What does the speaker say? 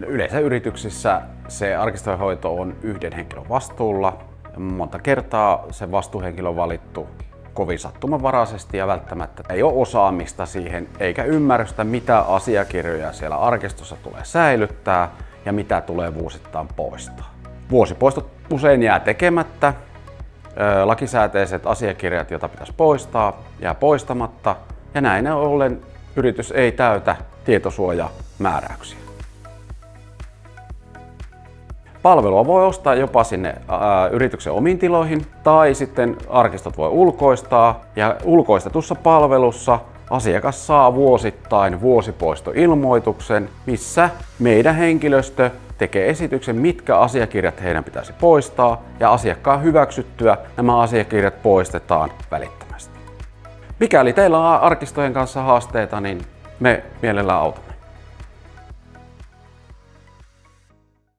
Yleensä yrityksissä se arkistojen hoito on yhden henkilön vastuulla. Monta kertaa se vastuuhenkilö on valittu kovin sattumanvaraisesti ja välttämättä ei ole osaamista siihen eikä ymmärrystä, mitä asiakirjoja siellä arkistossa tulee säilyttää ja mitä tulee vuosittain poistaa. Vuosipoistot usein jää tekemättä. Lakisääteiset asiakirjat, joita pitäisi poistaa, jää poistamatta ja näin ollen yritys ei täytä tietosuojamääräyksiä. Palvelua voi ostaa jopa sinne yrityksen omiin tiloihin tai sitten arkistot voi ulkoistaa ja ulkoistetussa palvelussa asiakas saa vuosittain vuosipoistoilmoituksen, missä meidän henkilöstö tekee esityksen, mitkä asiakirjat heidän pitäisi poistaa ja asiakkaan hyväksyttyä nämä asiakirjat poistetaan välittömästi. Mikäli teillä on arkistojen kanssa haasteita, niin me mielellään autamme.